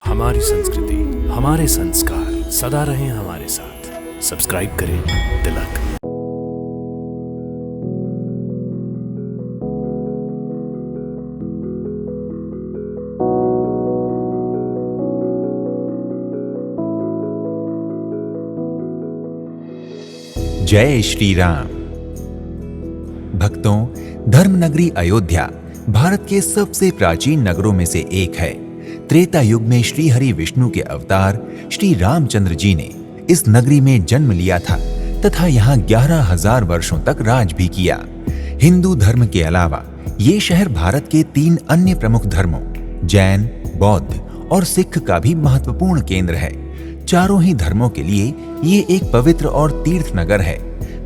हमारी संस्कृति, हमारे संस्कार सदा रहें हमारे साथ। सब्सक्राइब करें तिलक। जय श्री राम। भक्तों, धर्मनगरी अयोध्या भारत के सबसे प्राचीन नगरों में से एक है। त्रेता युग में श्री हरि विष्णु के अवतार श्री रामचंद्र जी ने इस नगरी में जन्म लिया था तथा यहाँ 11,000 वर्षों तक राज भी किया। हिंदू धर्म के अलावा ये शहर भारत के 3 अन्य प्रमुख धर्मों जैन, बौद्ध और सिख का भी महत्वपूर्ण केंद्र है। चारों ही धर्मों के लिए ये एक पवित्र और तीर्थ नगर है।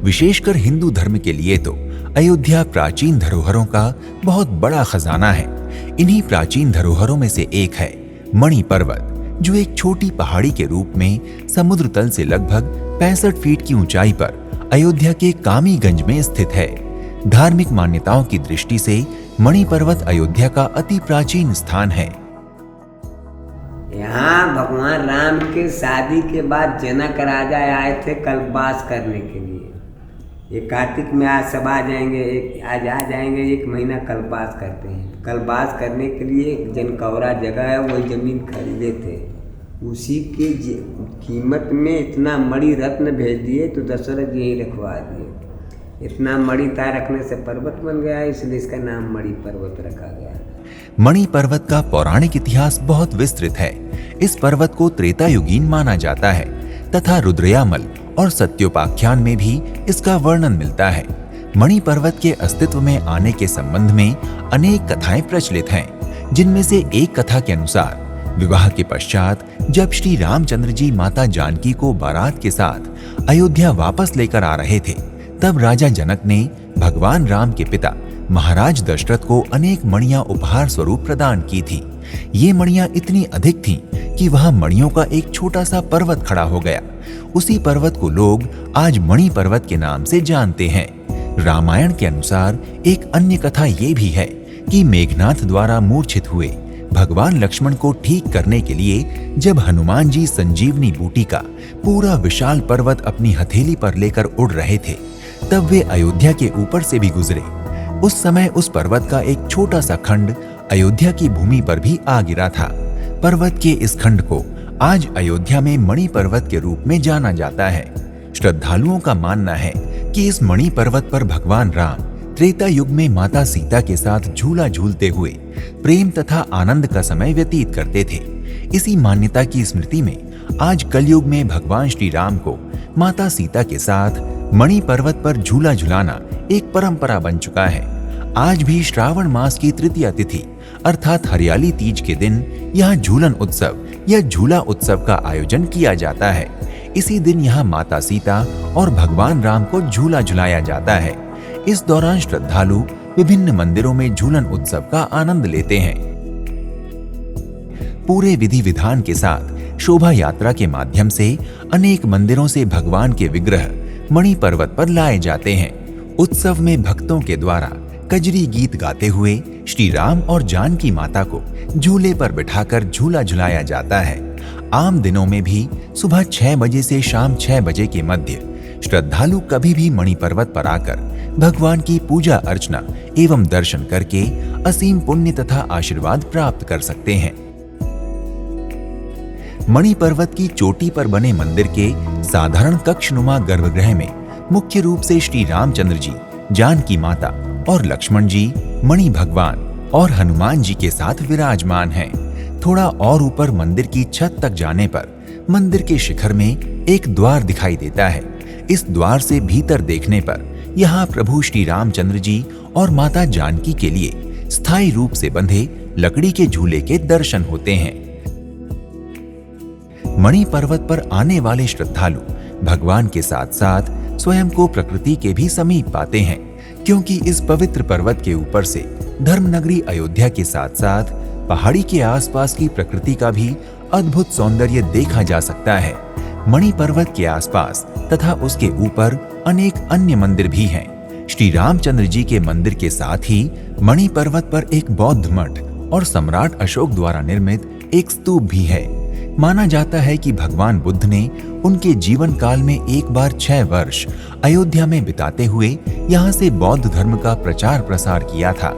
विशेषकर हिंदू धर्म के लिए तो अयोध्या प्राचीन धरोहरों का बहुत बड़ा खजाना है। इन्हीं प्राचीन धरोहरों में से एक है मणि पर्वत, जो एक छोटी पहाड़ी के रूप में समुद्र तल से लगभग 65 फीट की ऊंचाई पर अयोध्या के कामीगंज में स्थित है। धार्मिक मान्यताओं की दृष्टि से मणि पर्वत अयोध्या का अति प्राचीन स्थान है। यहाँ भगवान राम के शादी के बाद जनक राजा आए थे कल्पवास करने के लिए। ये कार्तिक में आज सब आ जाएंगे, आज आ जाएंगे, 1 महीना कल्पवास करते हैं। कल्पवास करने के लिए एक जनकौरा जगह है, वही जमीन खरीदे थे। उसी के कीमत में इतना मणि रत्न भेज दिए तो दशरथ यही रखवा दिए। इतना मणि था रखने से पर्वत बन गया, इसलिए इसका नाम मणि पर्वत रखा गया। मणि पर्वत का पौराणिक इतिहास बहुत विस्तृत है। इस पर्वत को त्रेतायुगीन माना जाता है तथा रुद्रयामल और सत्योपाख्यान में भी इसका वर्णन मिलता है। मणि पर्वत के अस्तित्व में आने के संबंध में अनेक कथाएं प्रचलित हैं, जिनमें से एक कथा के अनुसार विवाह के पश्चात जब श्री रामचंद्र जी माता जानकी को बारात के साथ अयोध्या वापस लेकर आ रहे थे, तब राजा जनक ने भगवान राम के पिता महाराज दशरथ को अनेक मणियां उपहार स्वरूप प्रदान की थी। ये मणियां इतनी अधिक थीं कि वहां मणियों का एक छोटा सा पर्वत खड़ा हो गया। उसी पर्वत को लोग आज मणि पर्वत के नाम से जानते हैं। रामायण के अनुसार एक अन्य कथा ये भी है कि मेघनाथ द्वारा मूर्छित हुए भगवान लक्ष्मण को ठीक करने के लिए जब हनुमान जी संजीवनी बूटी का पूरा विशाल पर्वत अपनी हथेली पर लेकर उड़ रहे थे, तब वे अयोध्या के ऊपर से भी गुजरे। उस समय उस पर्वत का एक छोटा सा खंड अयोध्या की भूमि पर भी आ गिरा था। पर्वत के इस खंड को आज अयोध्या में मणि पर्वत के रूप में जाना जाता है। श्रद्धालुओं का मानना है कि इस मणि पर्वत पर भगवान राम त्रेता युग में माता सीता के साथ झूला झूलते हुए प्रेम तथा आनंद का समय व्यतीत करते थे। इसी मान्यता की स्मृति में आज कलयुग में भगवान श्री राम को माता सीता के साथ मणि पर्वत पर झूला झुलाना एक परंपरा बन चुका है। आज भी श्रावण मास की तृतीया तिथि अर्थात हरियाली तीज के दिन यहाँ झूलन उत्सव या झूला उत्सव का आयोजन किया जाता है। इसी दिन यहाँ माता सीता और भगवान राम को झूला झुलाया जाता है। इस दौरान श्रद्धालु विभिन्न मंदिरों में झूलन उत्सव का आनंद लेते हैं। पूरे विधि विधान के साथ शोभा यात्रा के माध्यम से अनेक मंदिरों से भगवान के विग्रह मणि पर्वत पर लाए जाते हैं। उत्सव में भक्तों के द्वारा कजरी गीत गाते हुए श्री राम और जानकी माता को झूले पर बिठाकर झूला झुलाया जाता है। आम दिनों में भी सुबह 6 बजे से शाम 6 बजे के मध्य श्रद्धालु कभी भी मणि पर्वत पर आकर भगवान की पूजा अर्चना एवं दर्शन करके असीम पुण्य तथा आशीर्वाद प्राप्त कर सकते हैं। मणि पर्वत की चोटी पर बने मंदिर के साधारण कक्षनुमा गर्भगृह में मुख्य रूप से श्री रामचंद्र जी, जानकी माता और लक्ष्मण जी, मणि भगवान और हनुमान जी के साथ विराजमान हैं। थोड़ा और ऊपर मंदिर की छत तक जाने पर मंदिर के शिखर में एक द्वार दिखाई देता है। इस द्वार से भीतर देखने पर यहाँ प्रभु श्री रामचंद्र जी और माता जानकी के लिए स्थायी रूप से बंधे लकड़ी के झूले के दर्शन होते हैं। मणि पर्वत पर आने वाले श्रद्धालु भगवान के साथ साथ स्वयं को प्रकृति के भी समीप पाते हैं, क्योंकि इस पवित्र पर्वत के ऊपर से धर्मनगरी अयोध्या के साथ साथ पहाड़ी के आसपास की प्रकृति का भी अद्भुत सौंदर्य देखा जा सकता है। मणि पर्वत के आसपास तथा उसके ऊपर अनेक अन्य मंदिर भी हैं। श्री रामचंद्र जी के मंदिर के साथ ही मणि पर्वत पर एक बौद्ध मठ और सम्राट अशोक द्वारा निर्मित एक स्तूप भी है। माना जाता है कि भगवान बुद्ध ने उनके जीवन काल में एक बार 6 वर्ष अयोध्या में बिताते हुए यहाँ से बौद्ध धर्म का प्रचार प्रसार किया था।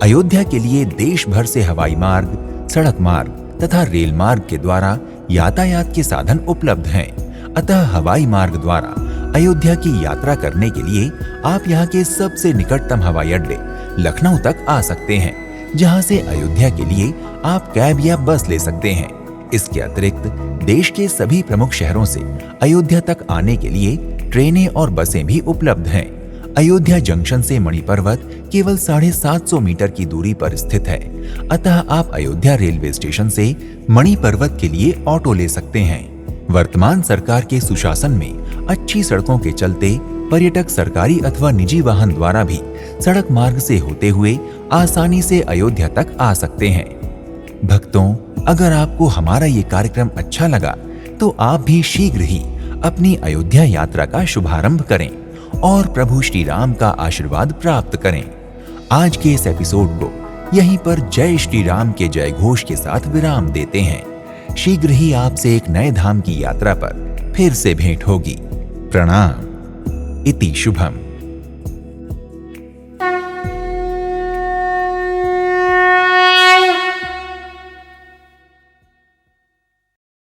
अयोध्या के लिए देश भर से हवाई मार्ग, सड़क मार्ग तथा रेल मार्ग के द्वारा यातायात के साधन उपलब्ध हैं। अतः हवाई मार्ग द्वारा अयोध्या की यात्रा करने के लिए आप यहाँ के सबसे निकटतम हवाई अड्डे लखनऊ तक आ सकते हैं, जहाँ से अयोध्या के लिए आप कैब या बस ले सकते हैं। इसके अतिरिक्त देश के सभी प्रमुख शहरों से अयोध्या तक आने के लिए ट्रेनें और बसें भी उपलब्ध हैं। अयोध्या जंक्शन से मणि पर्वत केवल 750 मीटर की दूरी पर स्थित है। अतः आप अयोध्या रेलवे स्टेशन से मणि पर्वत के लिए ऑटो ले सकते हैं। वर्तमान सरकार के सुशासन में अच्छी सड़कों के चलते पर्यटक सरकारी अथवा निजी वाहन द्वारा भी सड़क मार्ग से होते हुए आसानी से अयोध्या तक आ सकते हैं। भक्तों, अगर आपको हमारा ये कार्यक्रम अच्छा लगा तो आप भी शीघ्र ही अपनी अयोध्या यात्रा का शुभारंभ करें और प्रभु श्री राम का आशीर्वाद प्राप्त करें। आज के इस एपिसोड को यहीं पर जय श्री राम के जय घोष के साथ विराम देते हैं। शीघ्र ही आपसे एक नए धाम की यात्रा पर फिर से भेंट होगी। प्रणाम। इति शुभम।